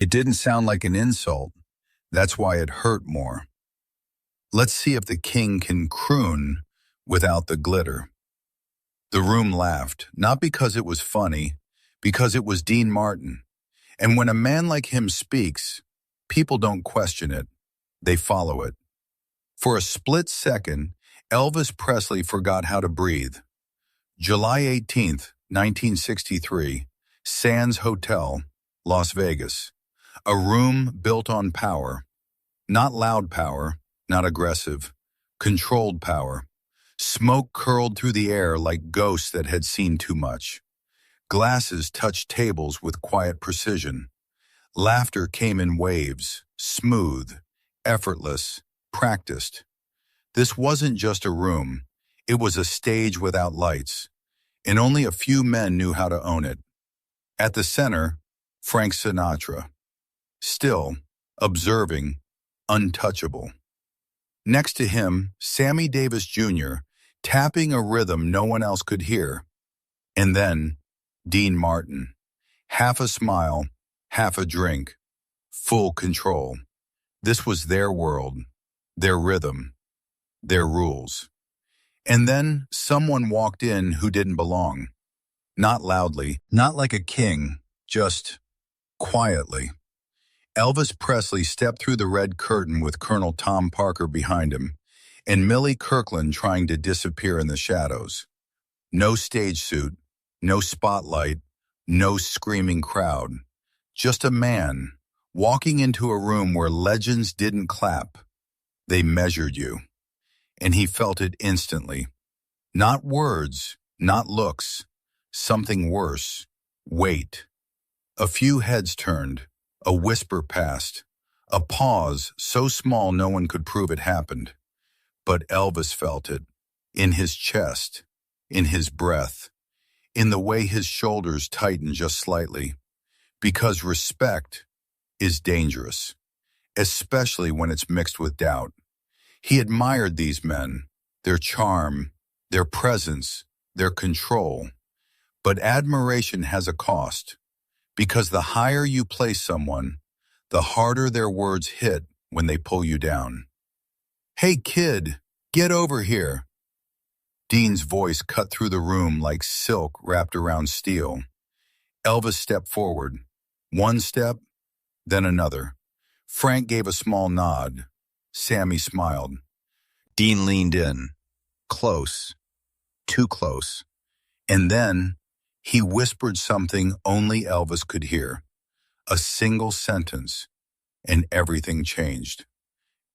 It didn't sound like an insult. That's why it hurt more. Let's see if the king can croon without the glitter. The room laughed, not because it was funny, because it was Dean Martin. And when a man like him speaks, people don't question it. They follow it. For a split second, Elvis Presley forgot how to breathe. July 18th, 1963, Sands Hotel, Las Vegas. A room built on power. Not loud power, not aggressive. Controlled power. Smoke curled through the air like ghosts that had seen too much. Glasses touched tables with quiet precision. Laughter came in waves, smooth, effortless, practiced. This wasn't just a room. It was a stage without lights, and only a few men knew how to own it. At the center, Frank Sinatra. Still, observing, untouchable. Next to him, Sammy Davis Jr., tapping a rhythm no one else could hear. And then, Dean Martin. Half a smile, half a drink. Full control. This was their world, their rhythm, their rules. And then someone walked in who didn't belong. Not loudly, not like a king, just quietly. Elvis Presley stepped through the red curtain with Colonel Tom Parker behind him, and Millie Kirkland trying to disappear in the shadows. No stage suit, no spotlight, no screaming crowd. Just a man walking into a room where legends didn't clap. They measured you. And he felt it instantly. Not words, not looks. Something worse. Weight. A few heads turned. A whisper passed. A pause so small no one could prove it happened. But Elvis felt it. In his chest. In his breath. In the way his shoulders tightened just slightly. Because respect is dangerous. Especially when it's mixed with doubt. He admired these men, their charm, their presence, their control. But admiration has a cost, because the higher you place someone, the harder their words hit when they pull you down. "Hey kid, get over here." Dean's voice cut through the room like silk wrapped around steel. Elvis stepped forward. One step, then another. Frank gave a small nod. Sammy smiled. Dean leaned in. Close. Too close. And then he whispered something only Elvis could hear. A single sentence, and everything changed.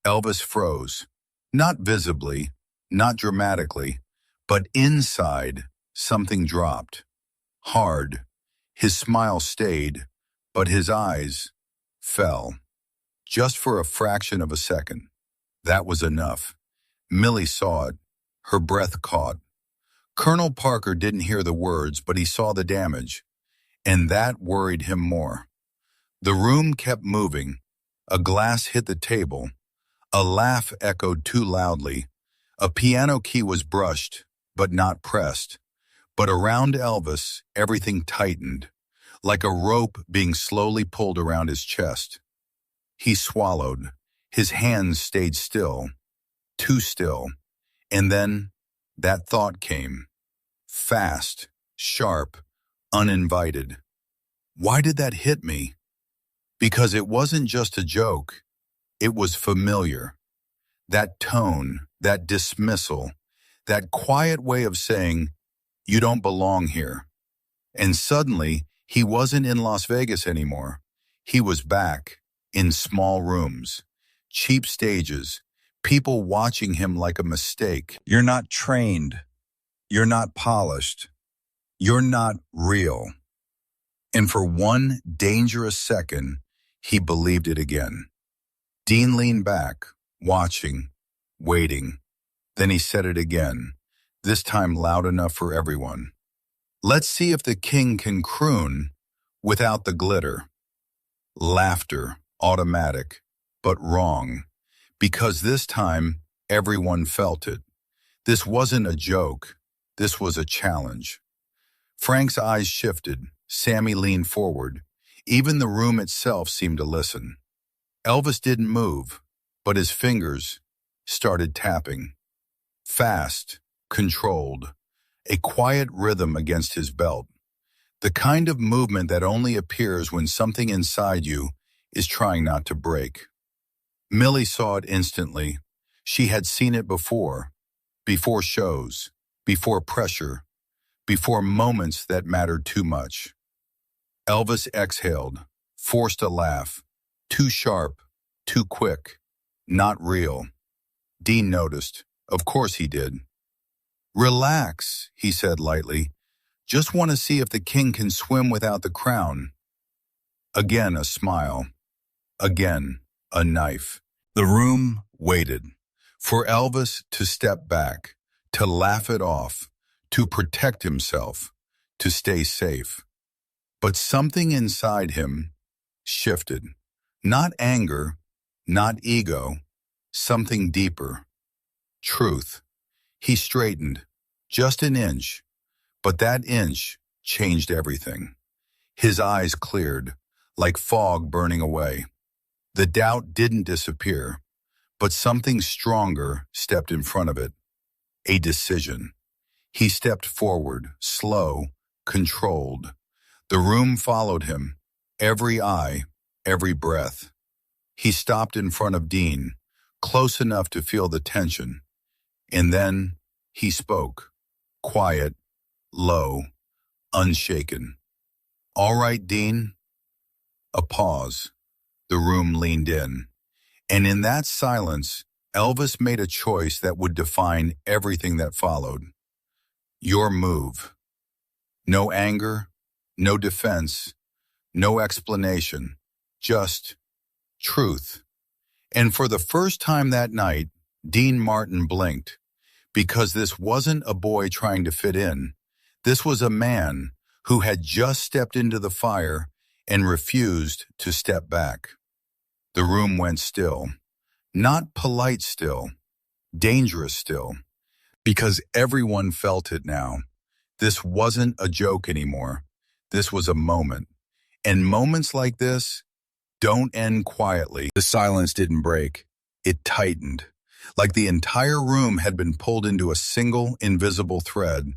Elvis froze. Not visibly, not dramatically, but inside, something dropped. Hard. His smile stayed, but his eyes fell. Just for a fraction of a second. That was enough. Millie saw it. Her breath caught. Colonel Parker didn't hear the words, but he saw the damage. And that worried him more. The room kept moving. A glass hit the table. A laugh echoed too loudly. A piano key was brushed, but not pressed. But around Elvis, everything tightened, like a rope being slowly pulled around his chest. He swallowed. His hands stayed still. Too still. And then that thought came. Fast, sharp, uninvited. Why did that hit me? Because it wasn't just a joke. It was familiar. That tone, that dismissal, that quiet way of saying, "You don't belong here." And suddenly, he wasn't in Las Vegas anymore. He was back. In small rooms, cheap stages, people watching him like a mistake. You're not trained. You're not polished. You're not real. And for one dangerous second, he believed it again. Dean leaned back, watching, waiting. Then he said it again, this time loud enough for everyone. "Let's see if the king can croon without the glitter." Laughter. Automatic, but wrong, because this time everyone felt it. This wasn't a joke. This was a challenge. Frank's eyes shifted. Sammy leaned forward. Even the room itself seemed to listen. Elvis didn't move, but his fingers started tapping. Fast, controlled, a quiet rhythm against his belt. The kind of movement that only appears when something inside you is trying not to break. Millie saw it instantly. She had seen it before shows, before pressure, before moments that mattered too much. Elvis exhaled, forced a laugh. Too sharp, too quick, not real. Dean noticed. Of course he did. Relax, he said lightly. Just want to see if the king can swim without the crown. Again a smile. Again a knife. The room waited for Elvis to step back, to laugh it off, to protect himself, to stay safe. But something inside him shifted. Not anger, not ego, something deeper. Truth. He straightened, just an inch, but that inch changed everything. His eyes cleared, like fog burning away. The doubt didn't disappear, but something stronger stepped in front of it. A decision. He stepped forward, slow, controlled. The room followed him, every eye, every breath. He stopped in front of Dean, close enough to feel the tension. And then he spoke, quiet, low, unshaken. All right, Dean. A pause. The room leaned in. And in that silence, Elvis made a choice that would define everything that followed. Your move. No anger, no defense, no explanation, just truth. And for the first time that night, Dean Martin blinked, because this wasn't a boy trying to fit in. This was a man who had just stepped into the fire and refused to step back. The room went still. Not polite still, dangerous still, because everyone felt it now. This wasn't a joke anymore. This was a moment. And moments like this don't end quietly. The silence didn't break. It tightened, like the entire room had been pulled into a single invisible thread.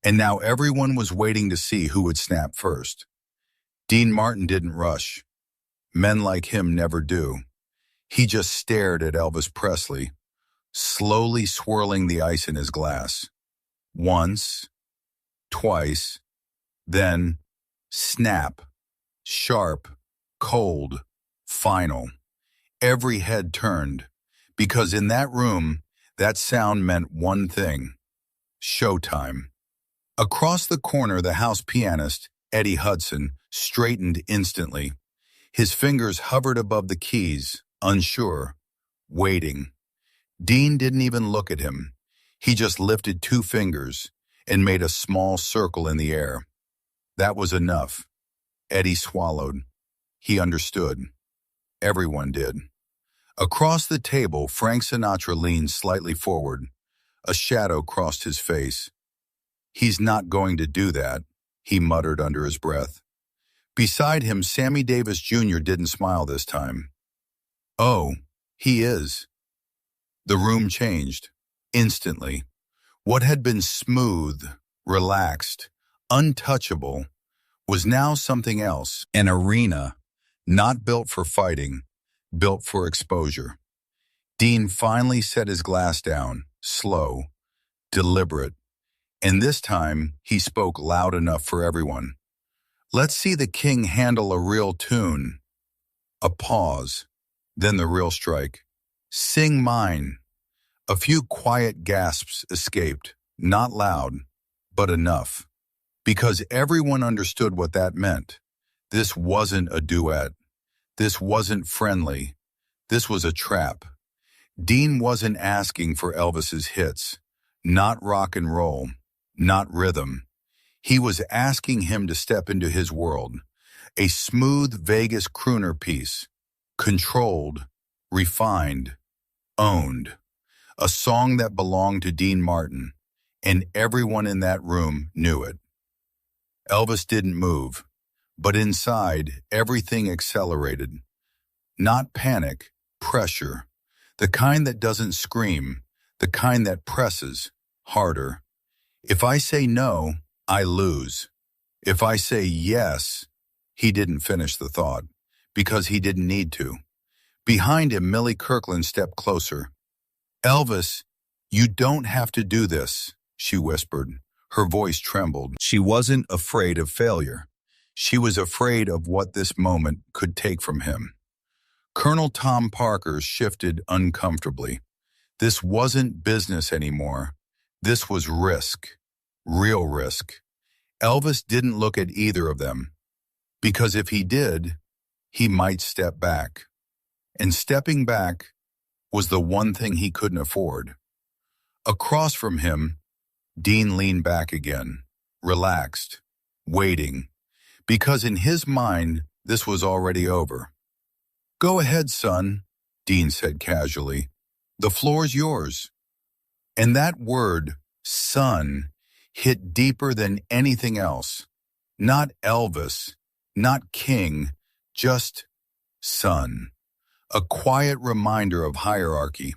And now everyone was waiting to see who would snap first. Dean Martin didn't rush. Men like him never do. He just stared at Elvis Presley, slowly swirling the ice in his glass. Once, twice, then snap, sharp, cold, final. Every head turned, because in that room, that sound meant one thing: showtime. Across the corner, the house pianist, Eddie Hudson, straightened instantly. His fingers hovered above the keys, unsure, waiting. Dean didn't even look at him. He just lifted two fingers and made a small circle in the air. That was enough. Eddie swallowed. He understood. Everyone did. Across the table, Frank Sinatra leaned slightly forward. A shadow crossed his face. He's not going to do that, he muttered under his breath. Beside him, Sammy Davis Jr. didn't smile this time. Oh, he is. The room changed, instantly. What had been smooth, relaxed, untouchable, was now something else. An arena, not built for fighting, built for exposure. Dean finally set his glass down, slow, deliberate, and this time he spoke loud enough for everyone. Let's see the king handle a real tune. A pause, then the real strike. Sing mine. A few quiet gasps escaped, not loud, but enough. Because everyone understood what that meant. This wasn't a duet. This wasn't friendly. This was a trap. Dean wasn't asking for Elvis's hits, not rock and roll, not rhythm. He was asking him to step into his world, a smooth Vegas crooner piece, controlled, refined, owned, a song that belonged to Dean Martin, and everyone in that room knew it. Elvis didn't move, But inside, everything accelerated. Not panic, pressure. The kind that doesn't scream, the kind that presses harder. If I say no, I lose. If I say yes, he didn't finish the thought, because he didn't need to. Behind him, Millie Kirkland stepped closer. Elvis, you don't have to do this, she whispered. Her voice trembled. She wasn't afraid of failure. She was afraid of what this moment could take from him. Colonel Tom Parker shifted uncomfortably. This wasn't business anymore. This was risk. Real risk. Elvis didn't look at either of them, because if he did, he might step back. And stepping back was the one thing he couldn't afford. Across from him, Dean leaned back again, relaxed, waiting, because in his mind, this was already over. Go ahead, son, Dean said casually. The floor's yours. And that word, son, hit deeper than anything else. Not Elvis, not king, just son. A quiet reminder of hierarchy.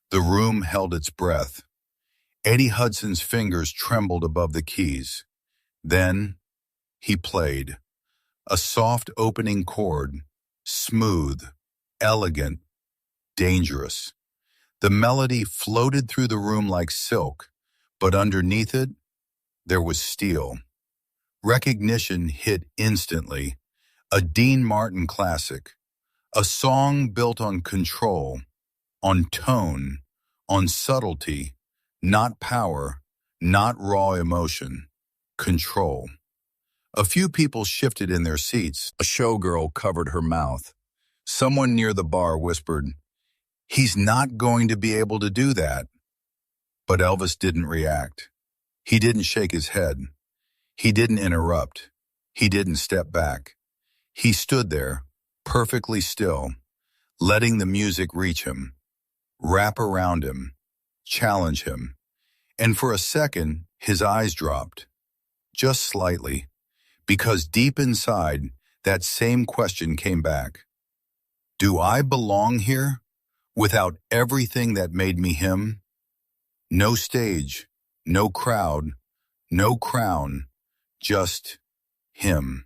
The room held its breath. Eddie Hudson's fingers trembled above the keys. Then he played. A soft opening chord, smooth, elegant, dangerous. The melody floated through the room like silk, but underneath it, there was steel. Recognition hit instantly. A Dean Martin classic. A song built on control, on tone, on subtlety, not power, not raw emotion. Control. A few people shifted in their seats. A showgirl covered her mouth. Someone near the bar whispered, "He's not going to be able to do that." But Elvis didn't react. He didn't shake his head. He didn't interrupt. He didn't step back. He stood there, perfectly still, letting the music reach him, wrap around him, challenge him. And for a second, his eyes dropped, just slightly, because deep inside, that same question came back. Do I belong here without everything that made me him? No stage, no crowd, no crown, just him.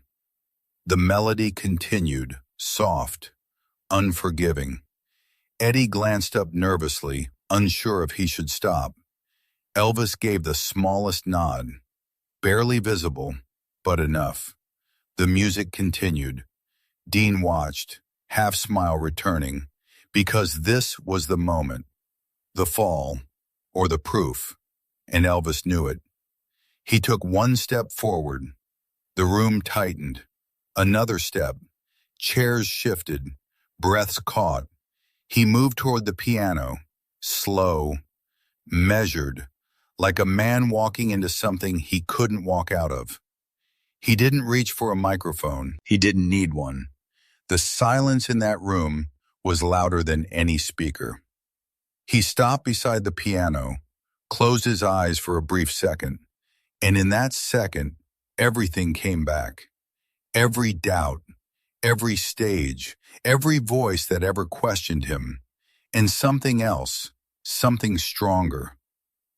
The melody continued, soft, unforgiving. Eddie glanced up nervously, unsure if he should stop. Elvis gave the smallest nod, barely visible, but enough. The music continued. Dean watched, half-smile returning, because this was the moment, the fall, or the proof, and Elvis knew it. He took one step forward. The room tightened. Another step. Chairs shifted. Breaths caught. He moved toward the piano, slow, measured, like a man walking into something he couldn't walk out of. He didn't reach for a microphone. He didn't need one. The silence in that room was louder than any speaker. He stopped beside the piano, closed his eyes for a brief second, and in that second, everything came back. Every doubt, every stage, every voice that ever questioned him, and something else, something stronger.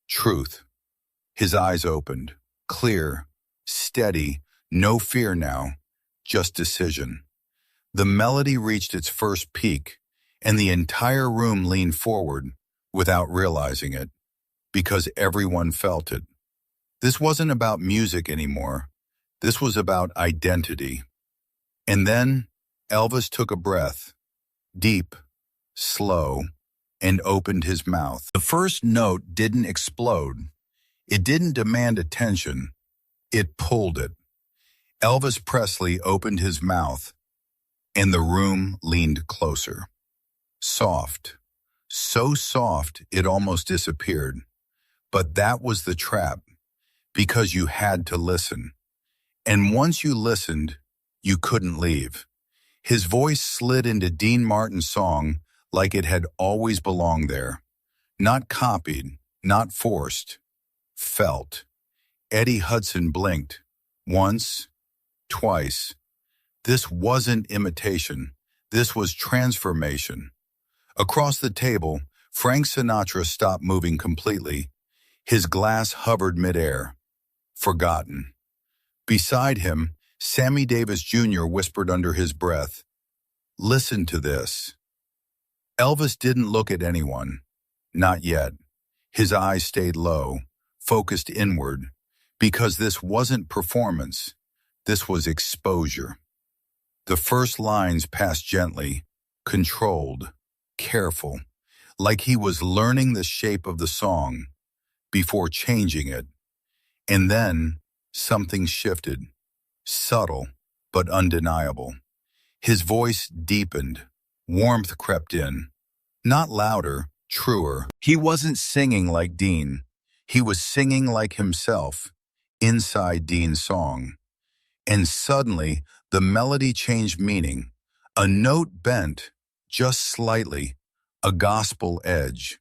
Truth. His eyes opened, clear, steady, no fear now, just decision. The melody reached its first peak, and the entire room leaned forward without realizing it, because everyone felt it. This wasn't about music anymore. This was about identity. And then Elvis took a breath, deep, slow, and opened his mouth. The first note didn't explode. It didn't demand attention. It pulled it. Elvis Presley opened his mouth, and the room leaned closer. Soft, so soft it almost disappeared. But that was the trap, because you had to listen. And once you listened, you couldn't leave. His voice slid into Dean Martin's song like it had always belonged there. Not copied, not forced. Felt. Eddie Hudson blinked. Once, twice, This wasn't imitation. This was transformation. Across the table, Frank Sinatra stopped moving completely. His glass hovered midair, forgotten. Beside him, Sammy Davis Jr. whispered under his breath, "Listen to this." Elvis didn't look at anyone. Not yet. His eyes stayed low, focused inward, because this wasn't performance. This was exposure. The first lines passed gently, controlled, careful, like he was learning the shape of the song before changing it. And then something shifted, subtle but undeniable. His voice deepened, warmth crept in, not louder, truer. He wasn't singing like Dean. He was singing like himself, inside Dean's song. And suddenly, the melody changed meaning. A note bent, just slightly, a gospel edge.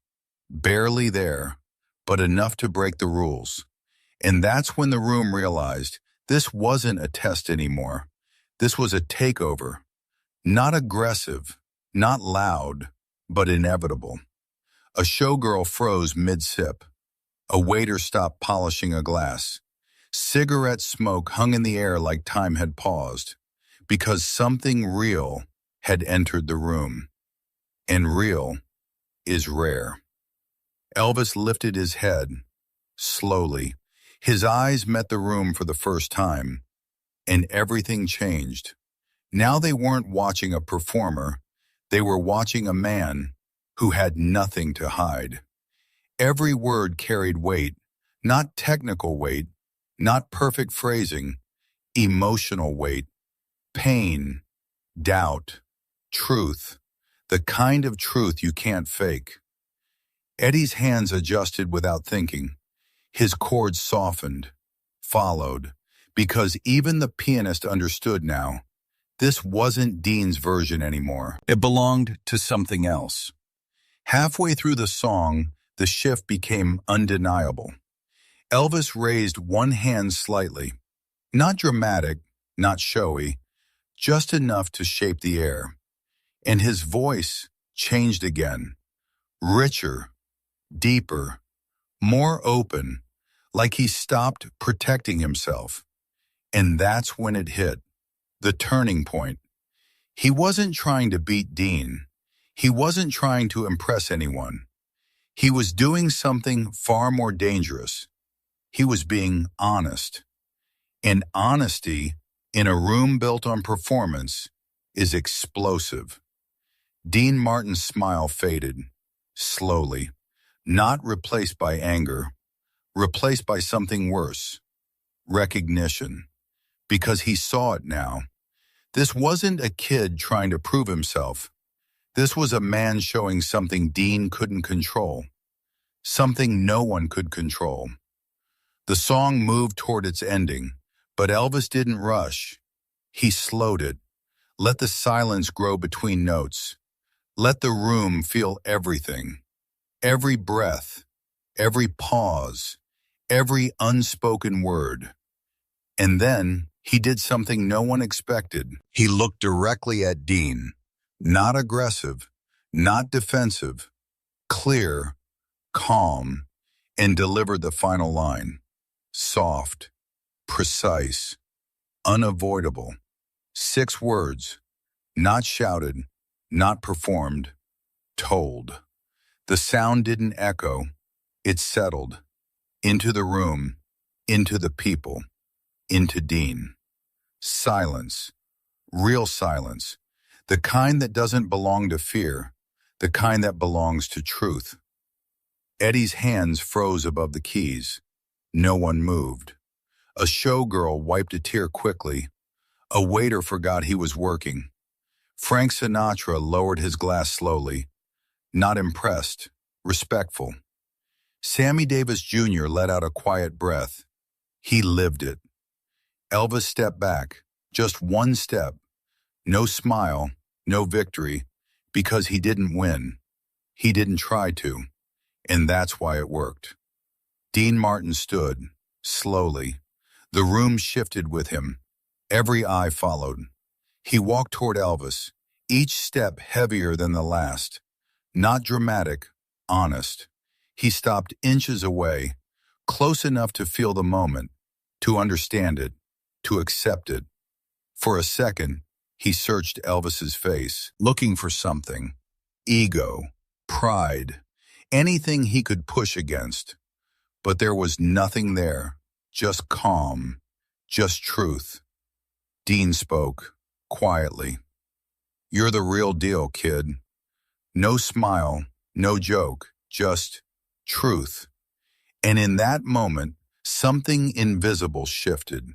Barely there, but enough to break the rules. And that's when the room realized this wasn't a test anymore. This was a takeover. Not aggressive, not loud, but inevitable. A showgirl froze mid-sip. A waiter stopped polishing a glass. Cigarette smoke hung in the air like time had paused, because something real had entered the room. And real is rare. Elvis lifted his head, slowly. His eyes met the room for the first time, and everything changed. Now they weren't watching a performer, they were watching a man who had nothing to hide. Every word carried weight, not technical weight, not perfect phrasing, emotional weight, pain, doubt, truth, the kind of truth you can't fake. Eddie's hands adjusted without thinking. His chords softened, followed, because even the pianist understood now. This wasn't Dean's version anymore. It belonged to something else. Halfway through the song, the shift became undeniable. Elvis raised one hand slightly, not dramatic, not showy, just enough to shape the air. And his voice changed again, richer, deeper, more open, like he stopped protecting himself. And that's when it hit, the turning point. He wasn't trying to beat Dean. He wasn't trying to impress anyone. He was doing something far more dangerous. He was being honest. And honesty, in a room built on performance, is explosive. Dean Martin's smile faded, slowly, not replaced by anger, replaced by something worse, recognition, because he saw it now. This wasn't a kid trying to prove himself. This was a man showing something Dean couldn't control, something no one could control. The song moved toward its ending, but Elvis didn't rush. He slowed it, let the silence grow between notes, let the room feel everything, every breath, every pause, every unspoken word. And then he did something no one expected. He looked directly at Dean, not aggressive, not defensive, clear, calm, and delivered the final line. Soft, precise, unavoidable. 6 words, not shouted, not performed, told. The sound didn't echo, it settled. Into the room, into the people, into Dean. Silence, real silence, the kind that doesn't belong to fear, the kind that belongs to truth. Eddie's hands froze above the keys. No one moved. A showgirl wiped a tear quickly. A waiter forgot he was working. Frank Sinatra lowered his glass slowly, not impressed, respectful. Sammy Davis Jr. let out a quiet breath. He lived it. Elvis stepped back, just one step. No smile, no victory, because he didn't win. He didn't try to, and that's why it worked. Dean Martin stood, slowly. The room shifted with him. Every eye followed. He walked toward Elvis, each step heavier than the last. Not dramatic, honest. He stopped inches away, close enough to feel the moment, to understand it, to accept it. For a second, he searched Elvis's face, looking for something. Ego, pride, anything he could push against. But there was nothing there, just calm, just truth. Dean spoke, quietly. "You're the real deal, kid." No smile, no joke, just truth. And in that moment, something invisible shifted.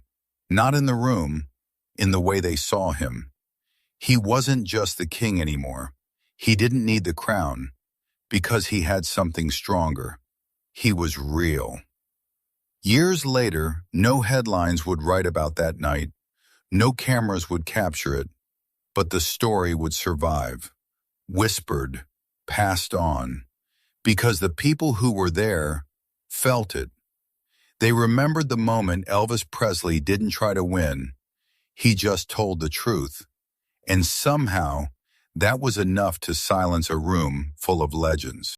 Not in the room, in the way they saw him. He wasn't just the king anymore. He didn't need the crown, because he had something stronger. He was real. Years later, no headlines would write about that night. No cameras would capture it. But the story would survive. Whispered, passed on, because the people who were there felt it. They remembered the moment Elvis Presley didn't try to win. He just told the truth. And somehow, that was enough to silence a room full of legends.